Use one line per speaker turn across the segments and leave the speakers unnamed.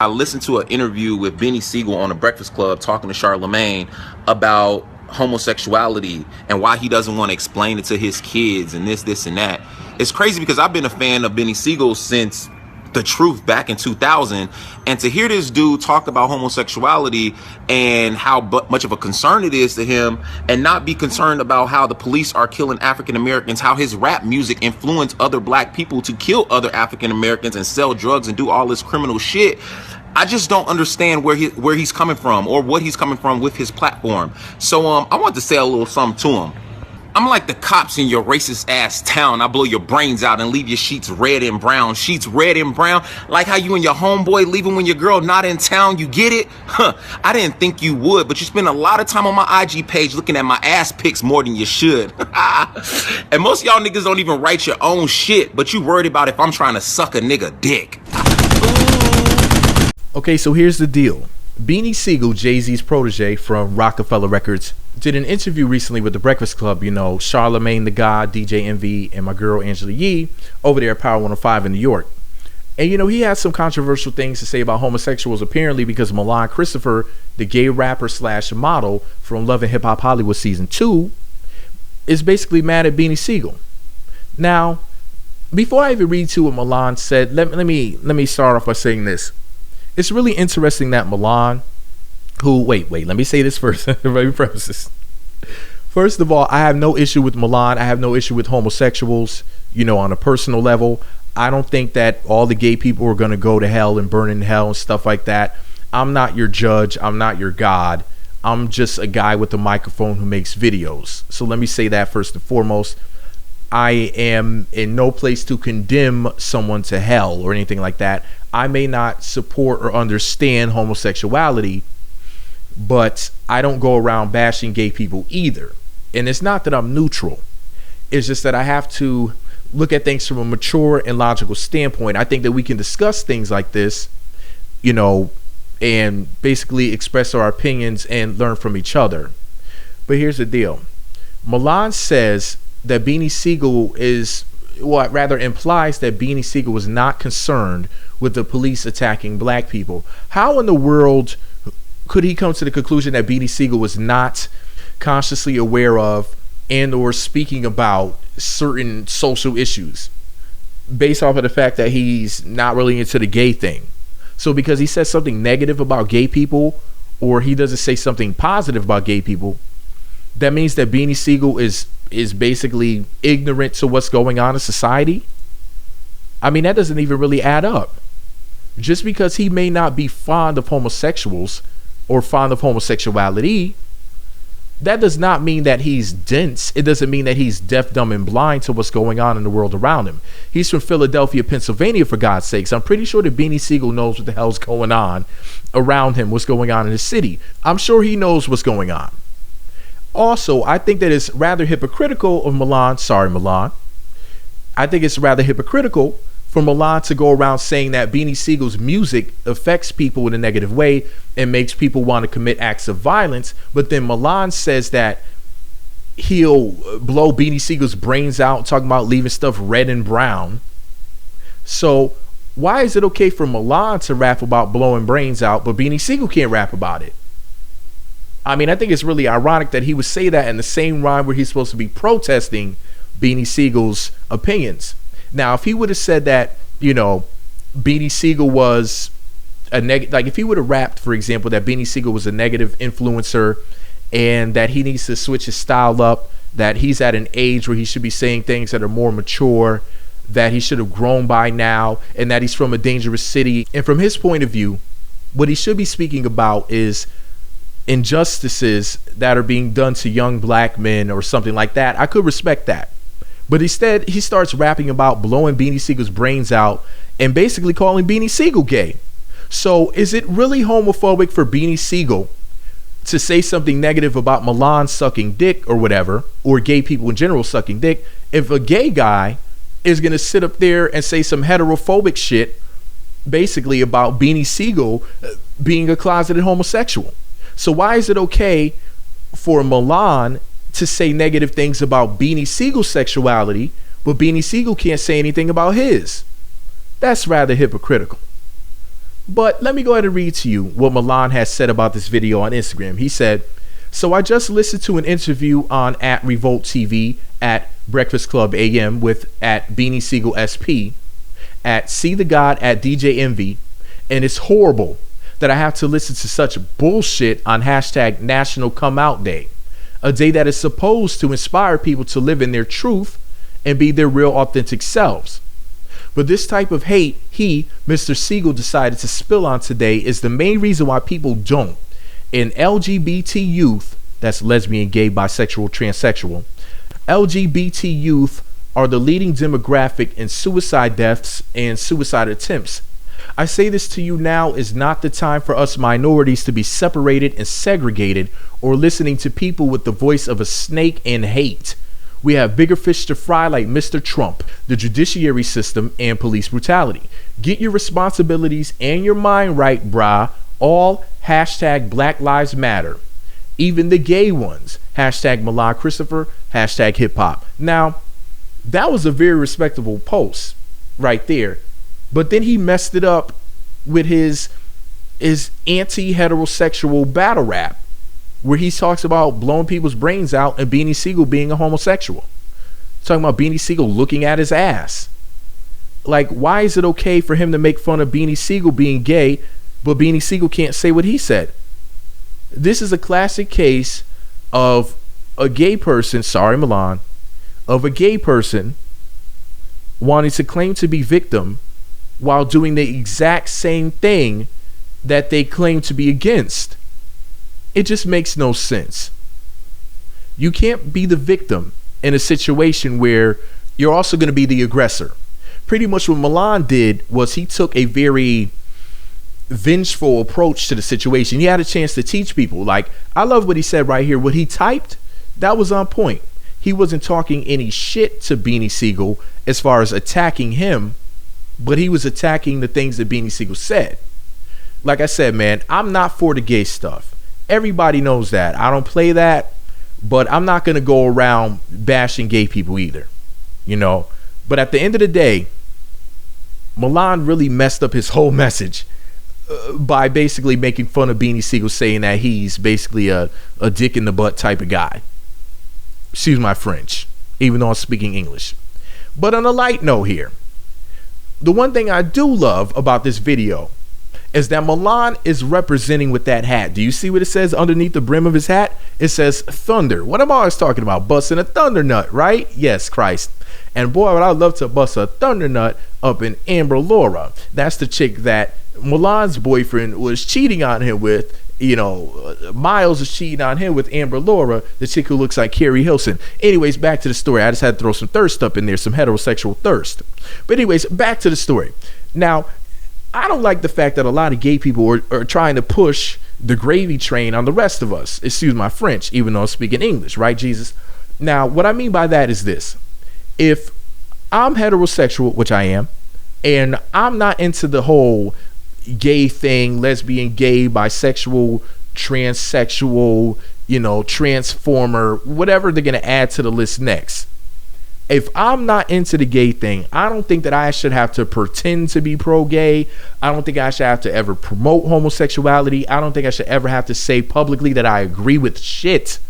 I listened to an interview with Beanie Sigel on the Breakfast Club talking to Charlamagne about homosexuality and why he doesn't want to explain it to his kids and this, and that. It's crazy because I've been a fan of Beanie Sigel since The Truth back in 2000, and to hear this dude talk about homosexuality and how much of a concern it is to him, and not be concerned about how the police are killing African Americans, how his rap music influenced other black people to kill other African Americans and sell drugs and do all this criminal shit. I just don't understand where he's coming from or what he's coming from with his platform. So I want to say a little something to him. I'm like the cops in your racist ass town. I blow your brains out and leave your sheets red and brown. Sheets red and brown. Like how you and your homeboy leaving when your girl not in town. You get it? Huh. I didn't think you would, but you spend a lot of time on my IG page looking at my ass pics more than you should. And most of y'all niggas don't even write your own shit, but you worried about if I'm trying to suck a nigga dick.
Okay, so here's the deal. Beanie Sigel, Jay-Z's protege from Rockefeller Records, did an interview recently with the Breakfast Club, Charlamagne the God, DJ Envy, and my girl Angela Yee over there at Power 105 in New York. And he had some controversial things to say about homosexuals, apparently because Milan Christopher, the gay rapper / model from Love and Hip Hop Hollywood Season 2, is basically mad at Beanie Sigel. Now, before I even read to what Milan said, let me start off by saying this. It's really interesting that Milan, wait, let me say this first. Let me preface this. First of all, I have no issue with Milan. I have no issue with homosexuals, on a personal level. I don't think that all the gay people are going to go to hell and burn in hell and stuff like that. I'm not your judge. I'm not your God. I'm just a guy with a microphone who makes videos. So let me say that first and foremost. I am in no place to condemn someone to hell or anything like that. I may not support or understand homosexuality, but I don't go around bashing gay people either. And it's not that I'm neutral. It's just that I have to look at things from a mature and logical standpoint. I think that we can discuss things like this, and basically express our opinions and learn from each other. But here's the deal. Milan says that Beanie Sigel implies that Beanie Sigel was not concerned with the police attacking black people. How in the world could he come to the conclusion that Beanie Sigel was not consciously aware of and or speaking about certain social issues based off of the fact that he's not really into the gay thing? So because he says something negative about gay people, or he doesn't say something positive about gay people, that means that Beanie Sigel is basically ignorant to what's going on in society? I mean, that doesn't even really add up. Just because he may not be fond of homosexuals or fond of homosexuality, that does not mean that he's dense. It doesn't mean that he's deaf, dumb, and blind to what's going on in the world around him. He's from Philadelphia, Pennsylvania, for God's sakes. I'm pretty sure that Beanie Sigel knows what the hell's going on around him, what's going on in his city. I'm sure he knows what's going on. Also, I think that it's rather hypocritical of Milan. Sorry, Milan. I think it's rather hypocritical for Milan to go around saying that Beanie Sigel's music affects people in a negative way and makes people want to commit acts of violence. But then Milan says that he'll blow Beanie Sigel's brains out, talking about leaving stuff red and brown. So why is it okay for Milan to rap about blowing brains out, but Beanie Sigel can't rap about it? I mean, I think it's really ironic that he would say that in the same rhyme where he's supposed to be protesting Beanie Sigel's opinions. Now, if he would have said that, Beanie Sigel was a negative, like if he would have rapped, for example, that Beanie Sigel was a negative influencer and that he needs to switch his style up, that he's at an age where he should be saying things that are more mature, that he should have grown by now, and that he's from a dangerous city. And from his point of view, what he should be speaking about is injustices that are being done to young black men or something like that. I could respect that. But instead, he starts rapping about blowing Beanie Sigel's brains out and basically calling Beanie Sigel gay. So is it really homophobic for Beanie Sigel to say something negative about Milan sucking dick or whatever, or gay people in general sucking dick, if a gay guy is going to sit up there and say some heterophobic shit basically about Beanie Sigel being a closeted homosexual? So why is it okay for Milan to say negative things about Beanie Sigel's sexuality, but Beanie Sigel can't say anything about his? That's rather hypocritical. But let me go ahead and read to you what Milan has said about this video on Instagram. He said, so I just listened to an interview on at Revolt TV, at Breakfast Club AM with at Beanie Sigel SP, at See the God, at DJ Envy, and it's horrible that I have to listen to such bullshit on hashtag National Come Out Day, a day that is supposed to inspire people to live in their truth and be their real authentic selves. But this type of hate Mr. Sigel, decided to spill on today is the main reason why people don't. And LGBT youth, that's lesbian, gay, bisexual, transsexual, LGBT youth are the leading demographic in suicide deaths and suicide attempts. I say this to you now is not the time for us minorities to be separated and segregated or listening to people with the voice of a snake and hate. We have bigger fish to fry like Mr. Trump, the judiciary system, and police brutality. Get your responsibilities and your mind right, brah. All hashtag Black Lives Matter. Even the gay ones. Hashtag Milan Christopher, hashtag hip hop. Now, that was a very respectable post right there. But then he messed it up with his anti-heterosexual battle rap, where he talks about blowing people's brains out and Beanie Sigel being a homosexual. Talking about Beanie Sigel looking at his ass. Like, why is it okay for him to make fun of Beanie Sigel being gay, but Beanie Sigel can't say what he said? This is a classic case of a gay person, sorry Milan, of a gay person wanting to claim to be victim while doing the exact same thing that they claim to be against. It just makes no sense. You can't be the victim in a situation where you're also going to be the aggressor. Pretty much what Milan did was he took a very vengeful approach to the situation. He had a chance to teach people. Like, I love what he said right here. What he typed, that was on point. He wasn't talking any shit to Beanie Sigel as far as attacking him, but he was attacking the things that Beanie Sigel said. Like I said, man, I'm not for the gay stuff. Everybody knows that. I don't play that, but I'm not going to go around bashing gay people either, you know. But at the end of the day, Milan really messed up his whole message by basically making fun of Beanie Sigel, saying that he's basically a dick in the butt type of guy. Excuse my French, even though I'm speaking English. But on a light note here, the one thing I do love about this video is that Milan is representing with that hat. Do you see what it says underneath the brim of his hat? It says thunder. What am I always talking about? Busting a thunder nut, right? Yes, Christ. And boy, would I love to bust a thunder nut up in Amber Laura. That's the chick that Milan's boyfriend was cheating on him with. You know, Miles is cheating on him with Amber Laura, the chick who looks like Carrie Hilson. Anyways, back to the story. I just had to throw some thirst up in there, some heterosexual thirst. But anyways, back to the story. Now, I don't like the fact that a lot of gay people are trying to push the gravy train on the rest of us. Excuse my French, even though I'm speaking English, right, Jesus? Now, what I mean by that is this. If I'm heterosexual, which I am, and I'm not into the whole gay thing, lesbian, gay, bisexual, transsexual, you know, transformer, whatever they're going to add to the list next. If I'm not into the gay thing, I don't think that I should have to pretend to be pro-gay. I don't think I should have to ever promote homosexuality. I don't think I should ever have to say publicly that I agree with shit.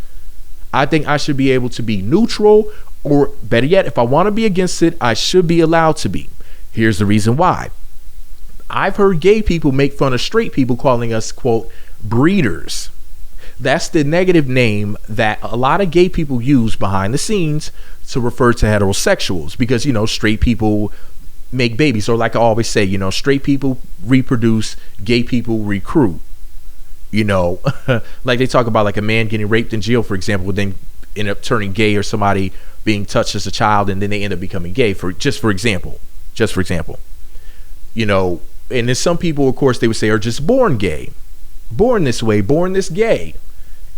I think I should be able to be neutral, or better yet, if I want to be against it, I should be allowed to be. Here's the reason why. I've heard gay people make fun of straight people, calling us, quote, breeders. That's the negative name that a lot of gay people use behind the scenes to refer to heterosexuals, because, you know, straight people make babies, or like I always say, you know, straight people reproduce, gay people recruit. You know, like they talk about like a man getting raped in jail, for example, would then end up turning gay, or somebody being touched as a child and then they end up becoming gay, for example, you know. And then some people, of course, they would say are just born gay, born this way, born this gay.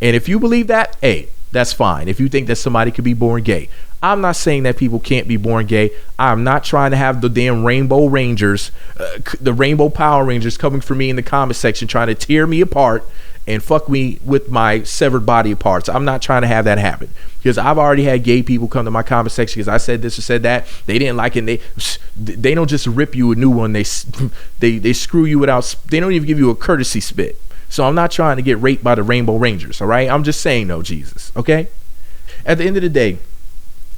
And if you believe that, hey, That's fine. If you think that somebody could be born gay, I'm not saying that people can't be born gay. I'm not trying to have the damn Rainbow Rangers, the Rainbow Power Rangers coming for me in the comment section trying to tear me apart and fuck me with my severed body parts. I'm not trying to have that happen, because I've already had gay people come to my comment section because I said this or said that. They didn't like it. And they don't just rip you a new one. They screw you without. They don't even give you a courtesy spit. So I'm not trying to get raped by the Rainbow Rangers. All right. I'm just saying, no, Jesus. Okay. At the end of the day,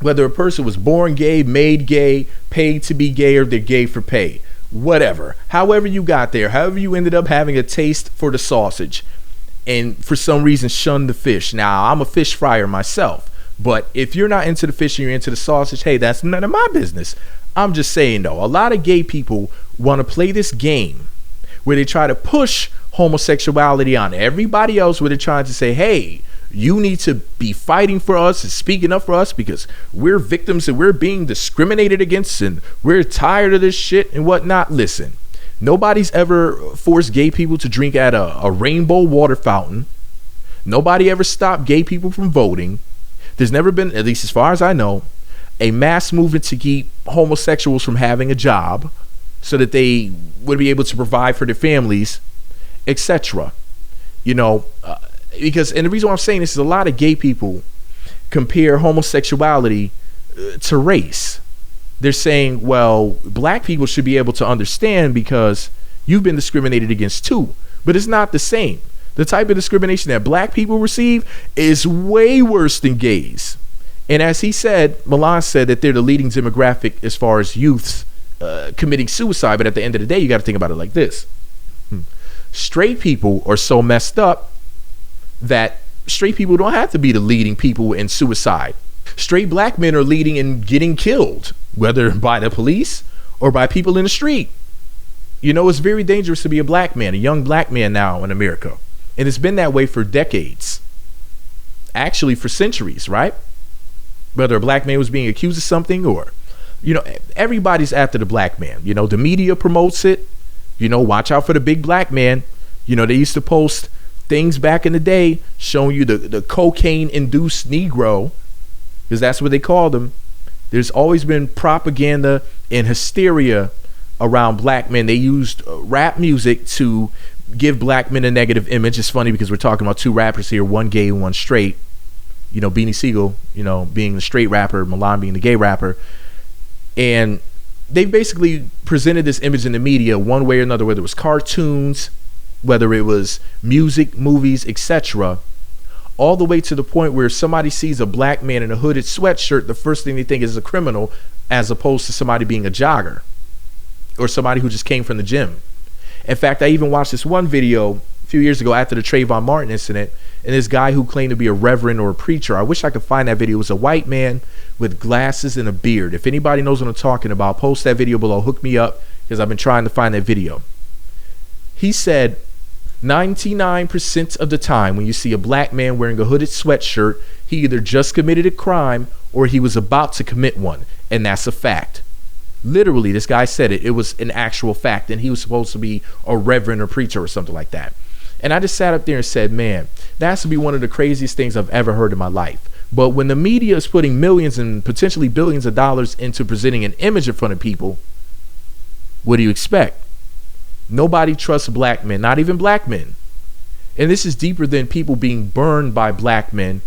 whether a person was born gay, made gay, paid to be gay, or they're gay for pay, whatever, however you got there, however you ended up having a taste for the sausage and for some reason shun the fish. Now, I'm a fish fryer myself, but if you're not into the fish and you're into the sausage, hey, that's none of my business. I'm just saying, though, a lot of gay people want to play this game where they try to push homosexuality on everybody else, where they're trying to say, hey, you need to be fighting for us and speaking up for us because we're victims and we're being discriminated against and we're tired of this shit and whatnot. Listen, nobody's ever forced gay people to drink at a rainbow water fountain. Nobody ever stopped gay people from voting. There's never been, at least as far as I know, a mass movement to keep homosexuals from having a job so that they would be able to provide for their families, etc. Because, and the reason why I'm saying this is a lot of gay people compare homosexuality to race. They're saying, well, black people should be able to understand because you've been discriminated against too. But it's not the same. The type of discrimination that black people receive is way worse than gays. And as he said, Milan said that they're the leading demographic as far as youths committing suicide. But at the end of the day, you got to think about it like this. Straight people are so messed up that straight people don't have to be the leading people in suicide. Straight black men are leading in getting killed, whether by the police or by people in the street. It's very dangerous to be a black man, a young black man now in America. And it's been that way for decades. Actually, for centuries, right? Whether a black man was being accused of something or, everybody's after the black man. The media promotes it. Watch out for the big black man. They used to post things back in the day showing you the cocaine-induced Negro, because that's what they called them. There's always been propaganda and hysteria around black men. They used rap music to give black men a negative image. It's funny because we're talking about two rappers here, one gay and one straight. Beanie Sigel, being the straight rapper, Milan being the gay rapper. And they basically presented this image in the media one way or another, whether it was cartoons, whether it was music, movies, etc., all the way to the point where somebody sees a black man in a hooded sweatshirt, the first thing they think is a criminal, as opposed to somebody being a jogger or somebody who just came from the gym. In fact, I even watched this one video a few years ago after the Trayvon Martin incident, and this guy who claimed to be a reverend or a preacher, I wish I could find that video. It was a white man with glasses and a beard. If anybody knows what I'm talking about, post that video below, hook me up, because I've been trying to find that video. He said 99% of the time when you see a black man wearing a hooded sweatshirt, he either just committed a crime or he was about to commit one. And that's a fact. Literally, this guy said it. It was an actual fact. And he was supposed to be a reverend or preacher or something like that. And I just sat up there and said, man, that has to be one of the craziest things I've ever heard in my life. But when the media is putting millions and potentially billions of dollars into presenting an image in front of people, what do you expect? Nobody trusts black men, not even black men. And this is deeper than people being burned by black men.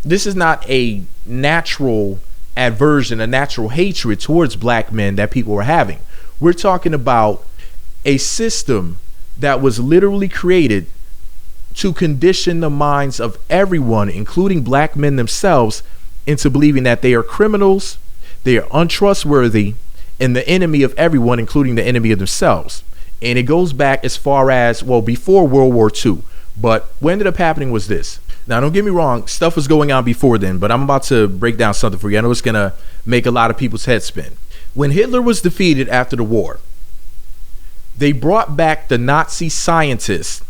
This is not a natural aversion, a natural hatred towards black men that people are having. We're talking about a system that was literally created to condition the minds of everyone, including black men themselves, into believing that they are criminals, they are untrustworthy, and the enemy of everyone, including the enemy of themselves. And it goes back as far as, well, before World War II. But what ended up happening was this. Now, don't get me wrong, stuff was going on before then, but I'm about to break down something for you. I know it's going to make a lot of people's heads spin. When Hitler was defeated after the war, they brought back the Nazi scientists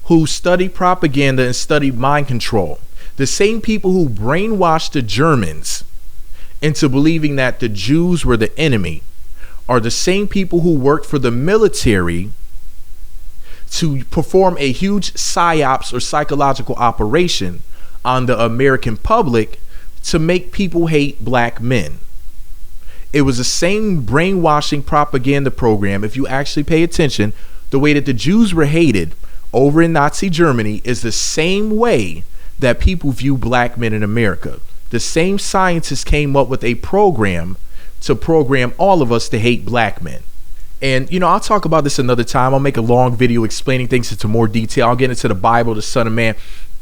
who studied propaganda and studied mind control. The same people who brainwashed the Germans into believing that the Jews were the enemy are the same people who worked for the military to perform a huge psyops or psychological operation on the American public to make people hate black men. It was the same brainwashing propaganda program. If you actually pay attention, the way that the Jews were hated over in Nazi Germany is the same way that people view black men in America. The same scientists came up with a program to program all of us to hate black men. And, I'll talk about this another time. I'll make a long video explaining things into more detail. I'll get into the Bible, the Son of Man,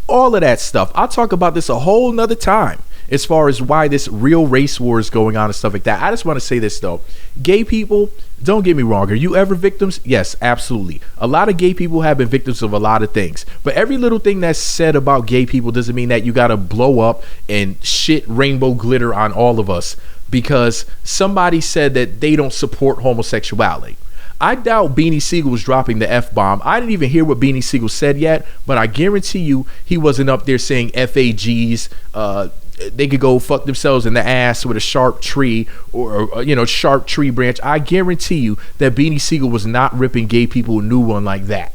all of that stuff. I'll talk about this a whole nother time as far as why this real race war is going on and stuff like that. I just want to say this, though. Gay people, don't get me wrong. Are you ever victims? Yes, absolutely. A lot of gay people have been victims of a lot of things. But every little thing that's said about gay people doesn't mean that you got to blow up and shit rainbow glitter on all of us because somebody said that they don't support homosexuality. I doubt Beanie Sigel was dropping the F-bomb. I didn't even hear what Beanie Sigel said yet, but I guarantee you he wasn't up there saying FAGs, they could go fuck themselves in the ass with a sharp tree or sharp tree branch. I guarantee you that Beanie Sigel was not ripping gay people a new one like that.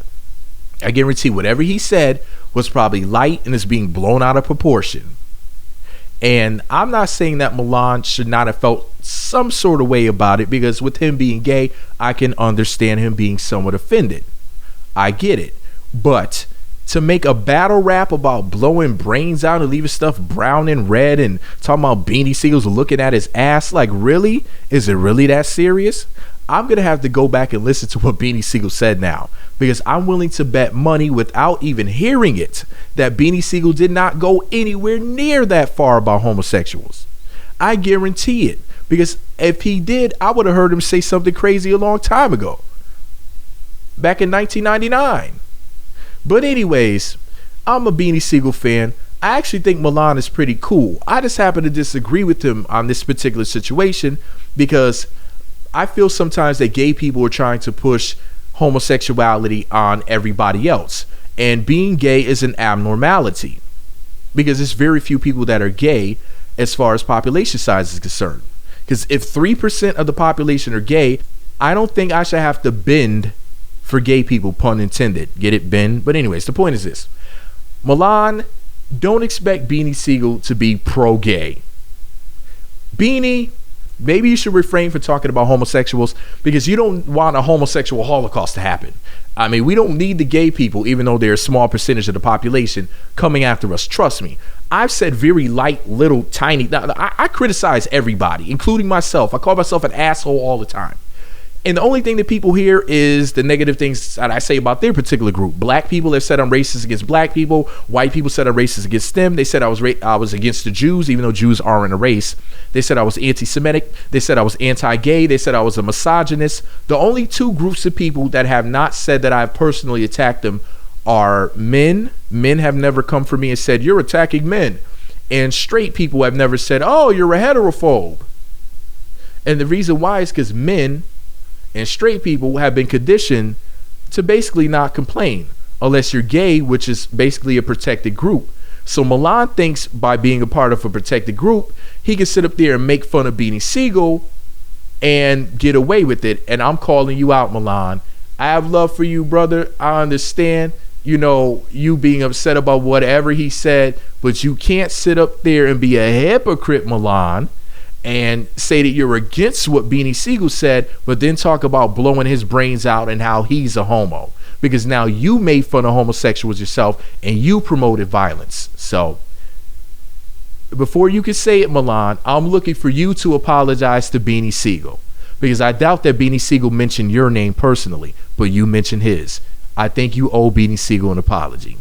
I guarantee whatever he said was probably light and is being blown out of proportion. And I'm not saying that Milan should not have felt some sort of way about it, because with him being gay, I can understand him being somewhat offended. I get it. But to make a battle rap about blowing brains out and leaving stuff brown and red and talking about Beanie Sigel's looking at his ass, like, really? Is it really that serious? I'm going to have to go back and listen to what Beanie Sigel said now, because I'm willing to bet money without even hearing it that Beanie Sigel did not go anywhere near that far about homosexuals. I guarantee it, because if he did, I would have heard him say something crazy a long time ago, back in 1999. But anyways, I'm a Beanie Sigel fan. I actually think Milan is pretty cool. I just happen to disagree with him on this particular situation, because I feel sometimes that gay people are trying to push homosexuality on everybody else. And being gay is an abnormality, because there's very few people that are gay as far as population size is concerned. Because if 3% of the population are gay, I don't think I should have to bend for gay people, pun intended. Get it, bend? But anyways, the point is this. Milan, don't expect Beanie Sigel to be pro-gay. Beanie, maybe you should refrain from talking about homosexuals, because you don't want a homosexual holocaust to happen. I mean, we don't need the gay people, even though they're a small percentage of the population, coming after us. Trust me. I've said very light, little, tiny. I criticize everybody, including myself. I call myself an asshole all the time. And the only thing that people hear is the negative things that I say about their particular group. Black people have said I'm racist against black people. White people said I'm racist against them. They said I was against the Jews, even though Jews aren't a race. They said I was anti-Semitic. They said I was anti-gay. They said I was a misogynist. The only two groups of people that have not said that I've personally attacked them are men. Men have never come for me and said, you're attacking men. And straight people have never said, oh, you're a heterophobe. And the reason why is because men and straight people have been conditioned to basically not complain unless you're gay, which is basically a protected group. So Milan thinks by being a part of a protected group, he can sit up there and make fun of Beanie Sigel and get away with it. And I'm calling you out, Milan. I have love for you, brother. I understand, you being upset about whatever he said, but you can't sit up there and be a hypocrite, Milan, and say that you're against what Beanie Sigel said, but then talk about blowing his brains out and how he's a homo. Because now you made fun of homosexuals yourself and you promoted violence. So before you can say it, Milan, I'm looking for you to apologize to Beanie Sigel. Because I doubt that Beanie Sigel mentioned your name personally, but you mentioned his. I think you owe Beanie Sigel an apology.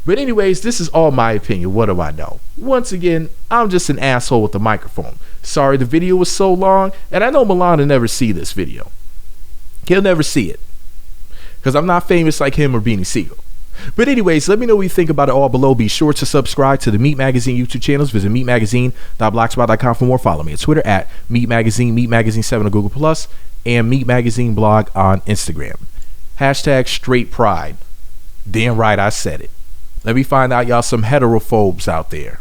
But anyways, this is all my opinion. What do I know? Once again, I'm just an asshole with a microphone. Sorry the video was so long, and I know Milan will never see this video. He'll never see it, because I'm not famous like him or Beanie Sigel. But anyways, let me know what you think about it all below. Be sure to subscribe to the Meat Magazine YouTube channels. Visit meatmagazine.blogspot.com for more. Follow me on Twitter at Meat Magazine, Meat Magazine 7 on Google Plus, and Meat Magazine blog on Instagram. Hashtag straight pride. Damn right I said it. Let me find out y'all some heterophobes out there.